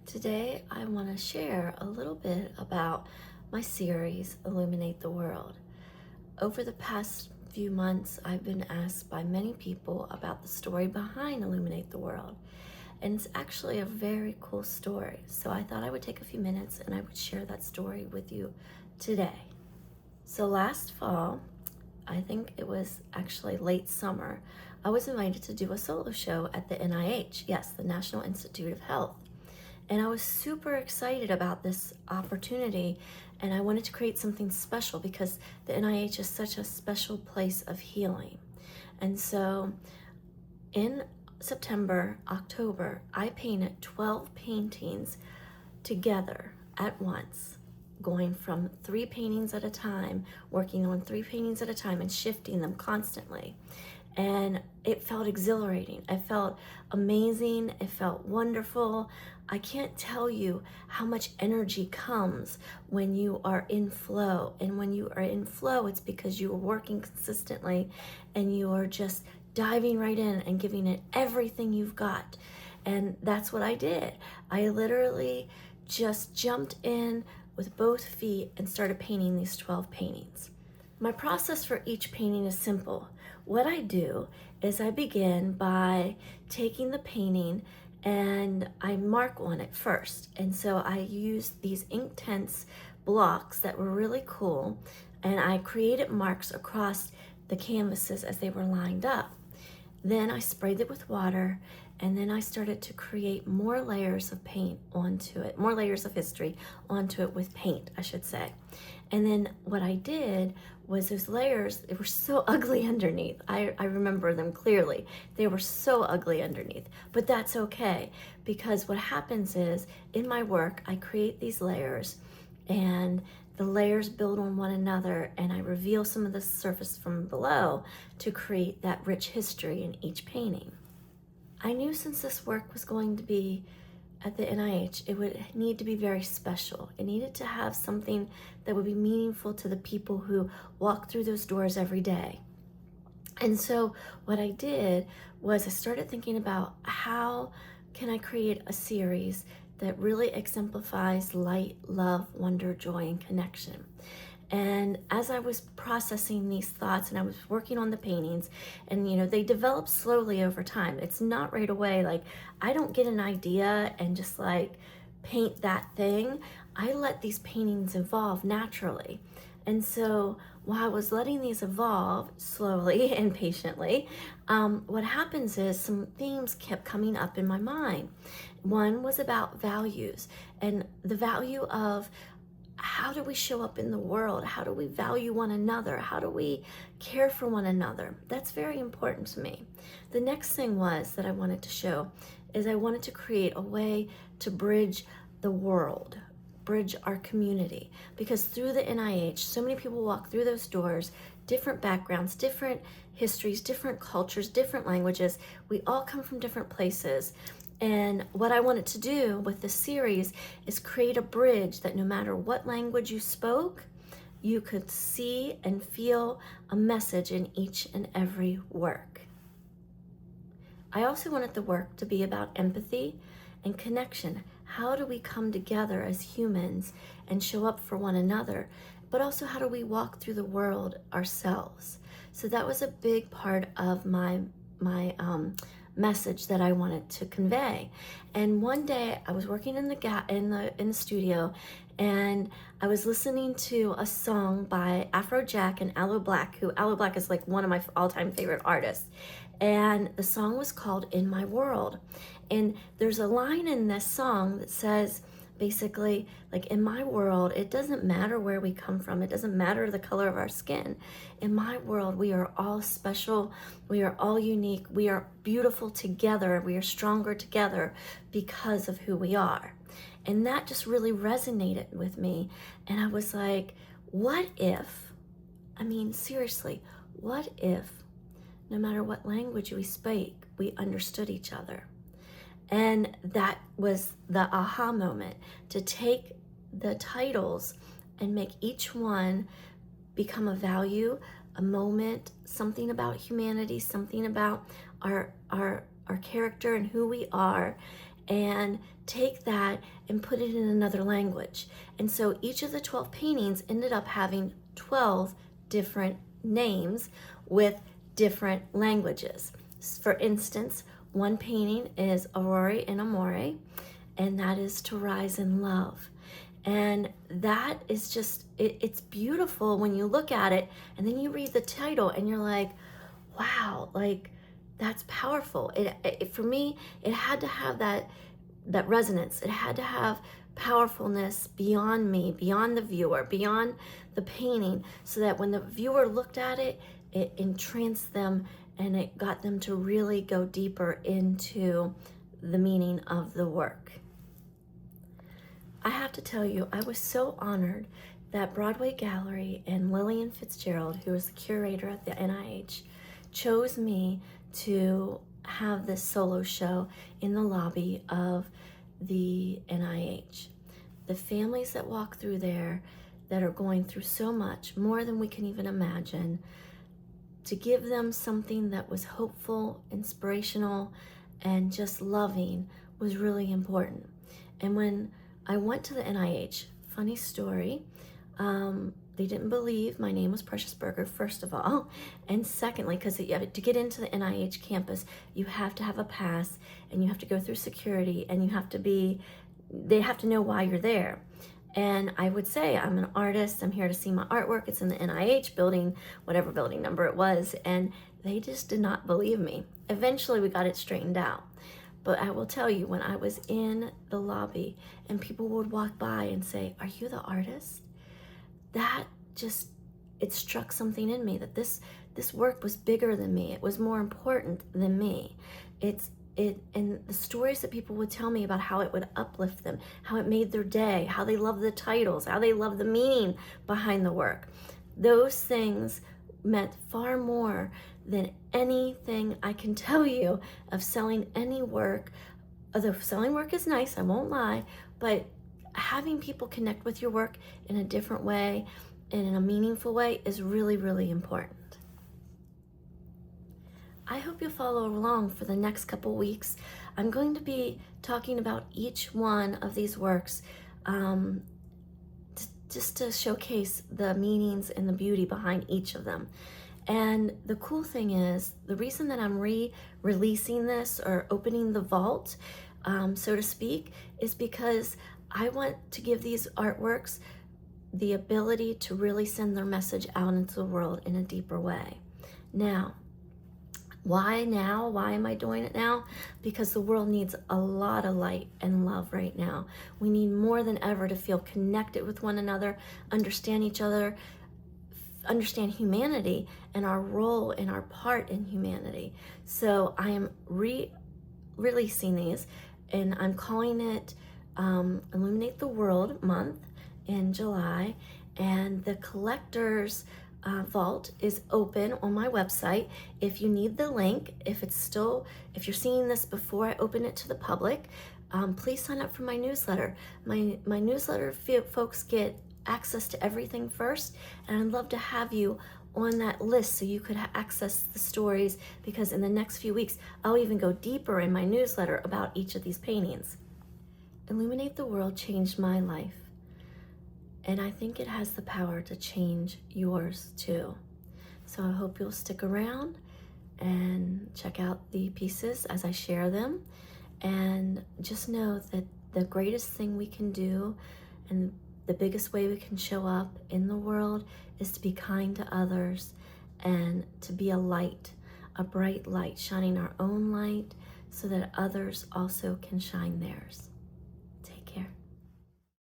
Today, I want to share a little bit about my series, Illuminate the World. Over the past few months, I've been asked by many people about the story behind Illuminate the World. And it's actually a very cool story. So I thought I would take a few minutes and I would share that story with you today. So last fall, I think it was actually late summer, I was invited to do a solo show at the NIH, yes, the National Institute of Health. And I was super excited about this opportunity, and I wanted to create something special because the NIH is such a special place of healing. And so in September, October, I painted 12 paintings together at once, going from 3 paintings at a time, working on 3 paintings at a time and shifting them constantly. And it felt exhilarating. It felt amazing. It felt wonderful. I can't tell you how much energy comes when you are in flow. And when you are in flow, it's because you are working consistently and you are just diving right in and giving it everything you've got. And that's what I did. I literally just jumped in with both feet and started painting these 12 paintings. My process for each painting is simple. What I do is I begin by taking the painting and I mark on it first. And so I used these Inktense blocks that were really cool, and I created marks across the canvases as they were lined up. Then I sprayed it with water, and then I started to create more layers of paint onto it, more layers of history onto it with paint, I should say. And then what I did was those layers, they were so ugly underneath. I remember them clearly. They were so ugly underneath, but that's okay, because what happens is in my work, I create these layers and the layers build on one another, and I reveal some of the surface from below to create that rich history in each painting. I knew since this work was going to be at the NIH, it would need to be very special. It needed to have something that would be meaningful to the people who walk through those doors every day. And so what I did was I started thinking about how can I create a series that really exemplifies light, love, wonder, joy, and connection. And as I was processing these thoughts and I was working on the paintings, and they develop slowly over time. It's not right away. Like, I don't get an idea and just paint that thing. I let these paintings evolve naturally. And so while I was letting these evolve slowly and patiently, what happens is some themes kept coming up in my mind. One was about values and the value of how do we show up in the world? How do we value one another? How do we care for one another? That's very important to me. The next thing was that I wanted to show is I wanted to create a way to bridge the world, bridge our community, because through the NIH, so many people walk through those doors, different backgrounds, different histories, different cultures, different languages. We all come from different places. And what I wanted to do with this series is create a bridge that no matter what language you spoke, you could see and feel a message in each and every work. I also wanted the work to be about empathy and connection. How do we come together as humans and show up for one another? But also, how do we walk through the world ourselves? So that was a big part of my message that I wanted to convey. And one day I was working in the studio, and I was listening to a song by Afrojack and Aloe Blacc, who Aloe Blacc is one of my all-time favorite artists. And the song was called In My World. And there's a line in this song that says, basically, in my world, it doesn't matter where we come from. It doesn't matter the color of our skin. In my world, we are all special. We are all unique. We are beautiful together. We are stronger together because of who we are. And that just really resonated with me. And I was like, what if, seriously, what if no matter what language we speak, we understood each other? And that was the aha moment, to take the titles and make each one become a value, a moment, something about humanity, something about our character and who we are, and take that and put it in another language. And so each of the 12 paintings ended up having 12 different names with different languages. For instance, one painting is Aurora in Amore, and that is to rise in love. And that is just, it's beautiful when you look at it and then you read the title and you're like, wow, like that's powerful. For me, it had to have that resonance. It had to have powerfulness beyond me, beyond the viewer, beyond the painting, so that when the viewer looked at it, it entranced them and it got them to really go deeper into the meaning of the work. I have to tell you, I was so honored that Broadway Gallery and Lillian Fitzgerald, who is the curator at the NIH, chose me to have this solo show in the lobby of the NIH. The families that walk through there that are going through so much, more than we can even imagine, to give them something that was hopeful, inspirational, and just loving was really important. And when I went to the NIH, funny story, they didn't believe my name was Precious Berger, first of all. And secondly, because to get into the NIH campus, you have to have a pass and you have to go through security and they have to know why you're there. And I would say, I'm an artist, I'm here to see my artwork, it's in the NIH building, whatever building number it was, and they just did not believe me. Eventually we got it straightened out. But I will tell you, when I was in the lobby and people would walk by and say, "Are you the artist?" That just, it struck something in me that this work was bigger than me. It was more important than me. And the stories that people would tell me about how it would uplift them, how it made their day, how they loved the titles, how they loved the meaning behind the work. Those things meant far more than anything I can tell you of selling any work. Although selling work is nice, I won't lie, but having people connect with your work in a different way and in a meaningful way is really, really important. I hope you'll follow along for the next couple weeks. I'm going to be talking about each one of these works just to showcase the meanings and the beauty behind each of them. And the cool thing is, the reason that I'm releasing this or opening the vault, so to speak, is because I want to give these artworks the ability to really send their message out into the world in a deeper way. Now, why now? Why am I doing it now? Because the world needs a lot of light and love right now. We need more than ever to feel connected with one another, understand each other, understand humanity and our role and our part in humanity. So I am releasing these, and I'm calling it Illuminate the World month in July, and the collector's vault is open on my website. If you need the link, if you're seeing this before I open it to the public, please sign up for my newsletter. My newsletter folks get access to everything first, and I'd love to have you on that list so you could access the stories, because in the next few weeks I'll even go deeper in my newsletter about each of these paintings. Illuminate the World changed my life, and I think it has the power to change yours too. So I hope you'll stick around and check out the pieces as I share them, and just know that the greatest thing we can do and the biggest way we can show up in the world is to be kind to others and to be a light, a bright light, shining our own light so that others also can shine theirs.